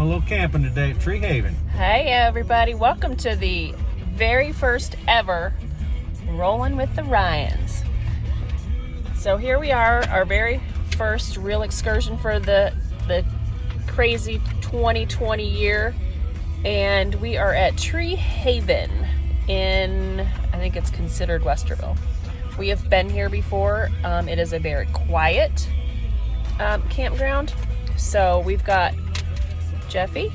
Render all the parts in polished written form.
Doing a little camping today at Tree Haven. Hey everybody, welcome to the very first ever Rollin' with the Ryans. So here we are, our very first real excursion for the crazy 2020 year, and we are at Tree Haven in, I think it's considered Westerville. We have been here before. It is a very quiet campground. So we've got Jeffy,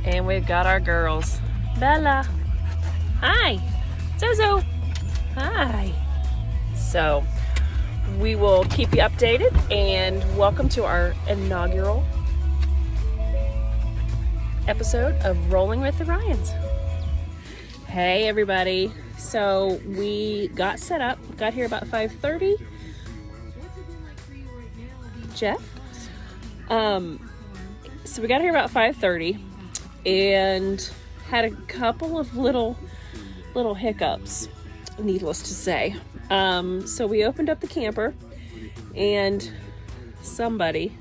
and we've got our girls. Bella, hi. Zozo, hi. So we will keep you updated, and welcome to our inaugural episode of Rolling with the Ryans. Hey everybody. So we got set up, got here about 5:30. Jeff? So we got here about 5:30 and had a couple of little hiccups, needless to say. So we opened up the camper and somebody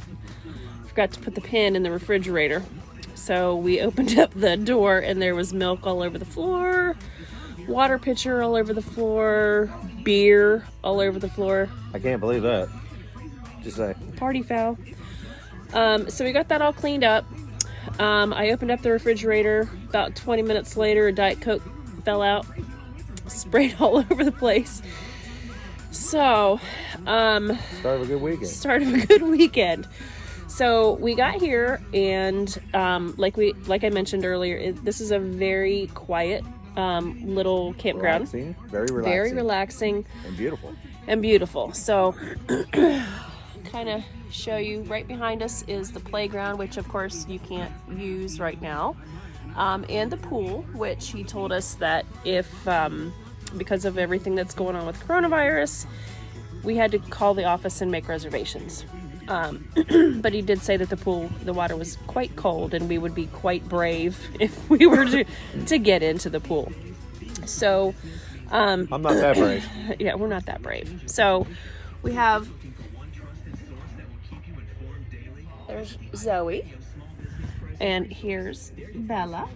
forgot to put the pin in the refrigerator. So we opened up the door and there was milk all over the floor, water pitcher all over the floor, beer all over the floor. I can't believe that. Just say. Party foul. So we got that all cleaned up. I opened up the refrigerator. About 20 minutes later, a Diet Coke fell out, sprayed all over the place. So, Start of a good weekend. So we got here, and like I mentioned earlier, this is a very quiet little campground. Very relaxing. And beautiful. So, kind of show you, right behind us is the playground, which of course you can't use right now, and the pool, which he told us that if because of everything that's going on with coronavirus, we had to call the office and make reservations. But he did say that the water was quite cold, and we would be quite brave if we were to get into the pool. So I'm not that brave. Yeah, we're not that brave. So we have, there's Zoe, and here's Bella.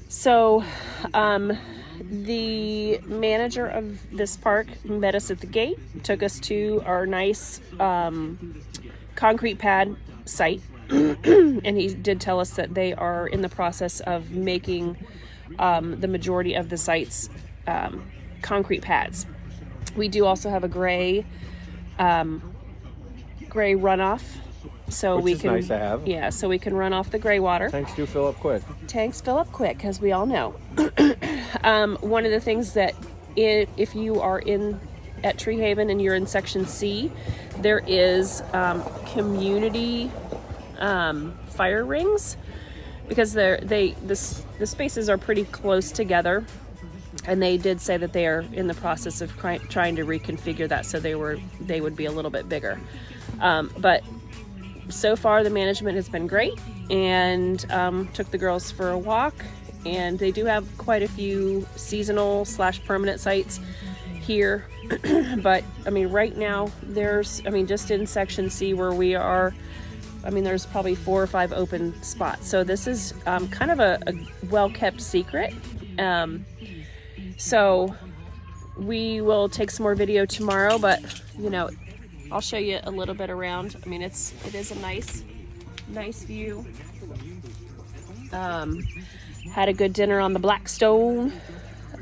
So the manager of this park met us at the gate, took us to our nice concrete pad site, and he did tell us that they are in the process of making the majority of the site's concrete pads. We do also have a gray runoff, so Which we is can nice to have. Yeah, so we can run off the gray water. Tanks do fill up quick. Tanks fill up quick, as we all know. One of the things that if you are at Tree Haven and you're in Section C, there is community fire rings, because the spaces are pretty close together, and they did say that they are in the process of trying to reconfigure that so they would be a little bit bigger. But so far the management has been great, and took the girls for a walk, and they do have quite a few seasonal / permanent sites here. But I mean, right now there's, just in Section C where we are, there's probably 4 or 5 open spots. So this is kind of a well-kept secret. So we will take some more video tomorrow, but I'll show you a little bit around. It is a nice view. Had a good dinner on the Blackstone,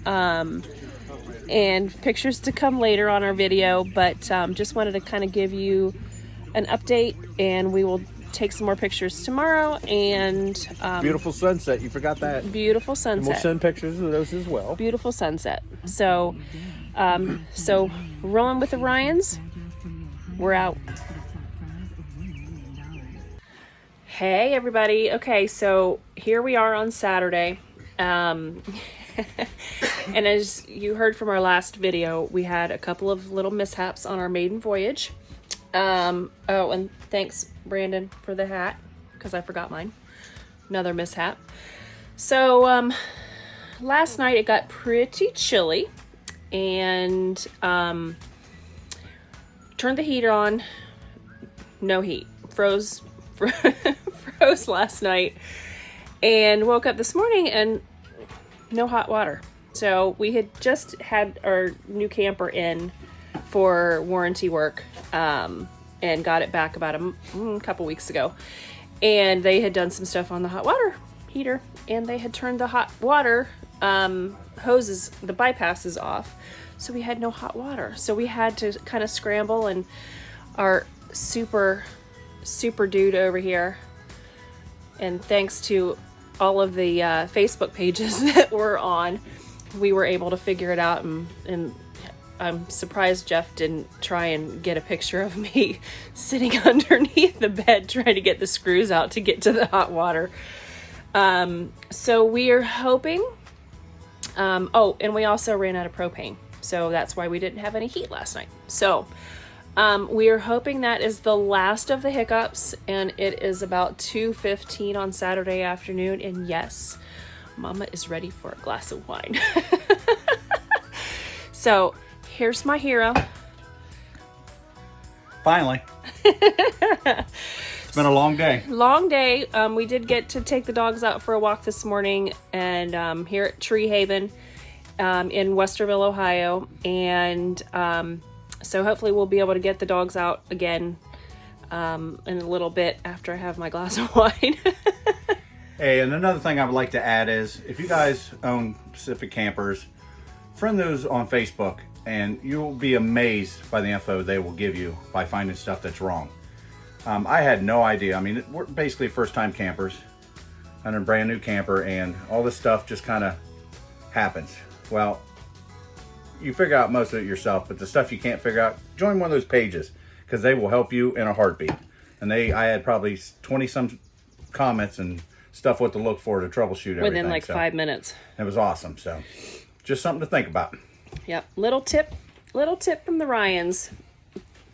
and pictures to come later on our video, but just wanted to kind of give you an update, and we will take some more pictures tomorrow. And Beautiful sunset. You forgot that. Beautiful sunset. And we'll send pictures of those as well. Beautiful sunset. So, Rolling with the Ryans. We're out. Hey everybody. Okay, so here we are on Saturday. And as you heard from our last video, we had a couple of little mishaps on our maiden voyage. Oh, and thanks Brandon for the hat, because I forgot mine. Another mishap. So last night it got pretty chilly, and turned the heater on, no heat froze froze last night, and woke up this morning and no hot water. So we had just had our new camper in for warranty work, and got it back about a couple weeks ago, and they had done some stuff on the hot water heater, and they had turned the hot water hoses, the bypasses off, so we had no hot water. So we had to kind of scramble, and our super dude over here, and thanks to all of the Facebook pages that we're on, we were able to figure it out, and I'm surprised Jeff didn't try and get a picture of me sitting underneath the bed trying to get the screws out to get to the hot water. So we are hoping, and we also ran out of propane, so that's why we didn't have any heat last night. So we are hoping that is the last of the hiccups, and it is about 2:15 on Saturday afternoon, and yes, Mama is ready for a glass of wine. So here's my hero. Finally. It's been a long day. Long day. We did get to take the dogs out for a walk this morning, and here at Tree Haven in Westerville, Ohio. And so hopefully we'll be able to get the dogs out again in a little bit after I have my glass of wine. Hey, and another thing I would like to add is, if you guys own Pacific campers, friend those on Facebook, and you'll be amazed by the info they will give you by finding stuff that's wrong. I had no idea. I mean, we're basically first-time campers on a brand new camper, and all this stuff just kind of happens. Well, you figure out most of it yourself, but the stuff you can't figure out, join one of those pages, because they will help you in a heartbeat. And I had probably 20-some comments and stuff what to look for to troubleshoot everything. Within like 5 minutes. It was awesome. So just something to think about. Yep. Little tip from the Ryans.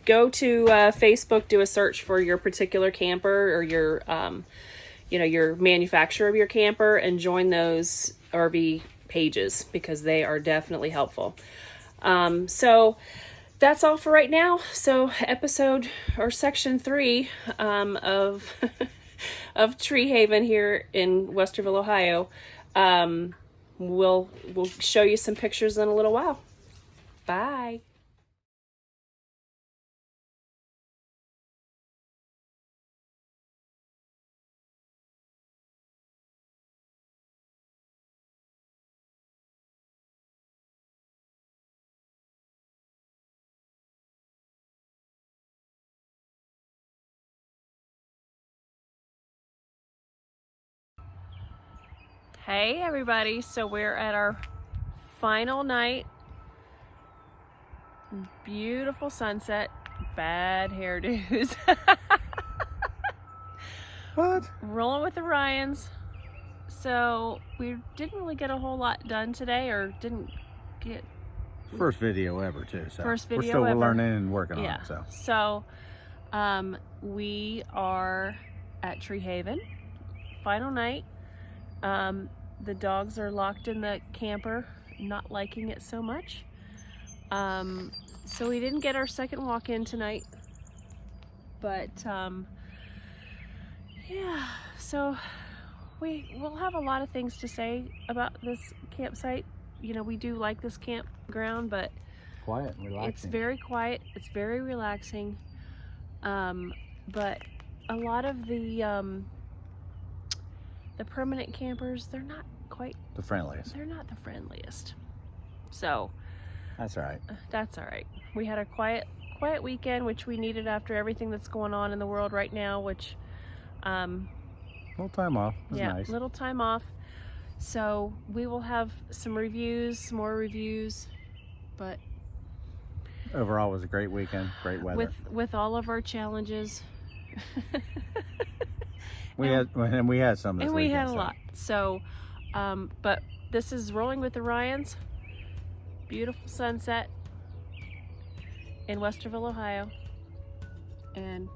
Go to Facebook, do a search for your particular camper or your, your manufacturer of your camper, and join those RV pages, because they are definitely helpful. So that's all for right now. So episode or section 3 of of Tree Haven here in Westerville, Ohio. We'll show you some pictures in a little while. Bye. Hey everybody, so we're at our final night. Beautiful sunset, bad hairdos. What? Rolling with the Ryans. So we didn't really get a whole lot done today, or didn't get... First video ever too. So First video we're still ever. learning and working Yeah. on it. So we are at Tree Haven, final night. The dogs are locked in the camper, not liking it so much. So we didn't get our second walk in tonight, but yeah, so we'll have a lot of things to say about this campsite. You know, we do like this campground, but Quiet and relaxing. it's very quiet, it's very relaxing. But a lot of the permanent campers, they're not quite the friendliest. They're not the friendliest. So That's all right. that's all right. We had a quiet weekend, which we needed after everything that's going on in the world right now, which Little time off. It was nice. little time off. So we will have some more reviews, but Overall, it was a great weekend. Great weather. with all of our challenges. we had some this And we weekend, had a so. lot. So, but this is Rolling with the Ryans. Beautiful sunset in Westerville, Ohio. And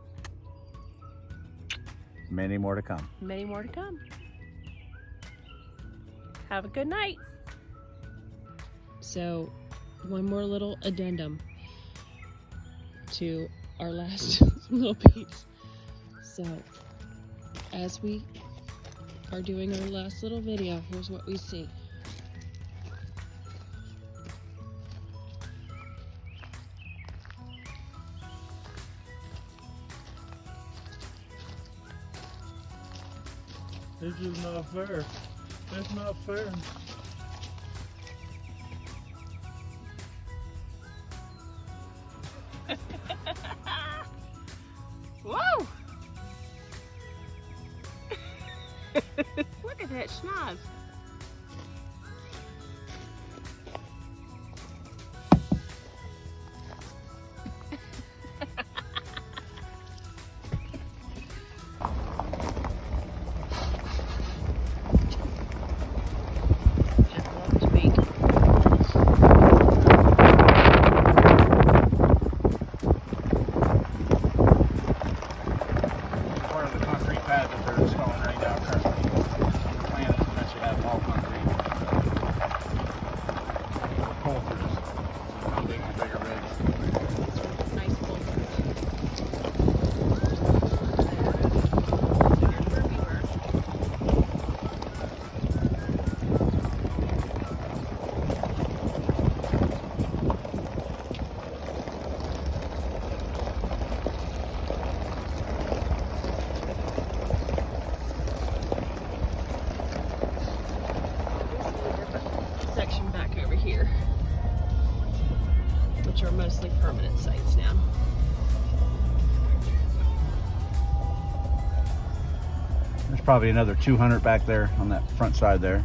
Many more to come. many more to come. Have a good night. So, one more little addendum to our last little piece. So, as we are doing our last little video, here's what we see. This is not fair. It's not fair. Whoa! Look at that schnoz. Part of the concrete pad that they're installing right now currently. The plan is to eventually have all concrete. Pull throughs. So how big and bigger rigs. Nice pull section back over here, which are mostly permanent sites now. There's probably another 200 back there on that front side there.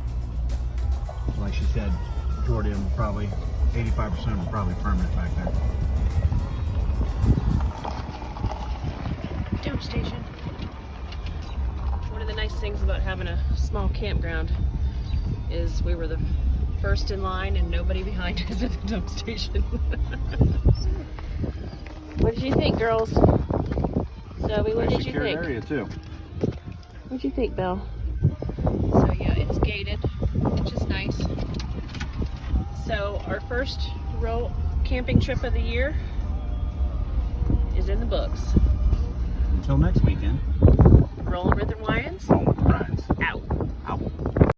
Like she said, majority of them probably, 85% of them are probably permanent back there. Dump station. One of the nice things about having a small campground is we were the first in line and nobody behind us at the dump station. What did you think, girls? Zoe, what did you Secured think? area too. What do you think, Bill? So yeah, it's gated, which is nice. So our first camping trip of the year is in the books. Until next weekend. Rollin with the Wyans. Rollin with the Ryans. Out. Out.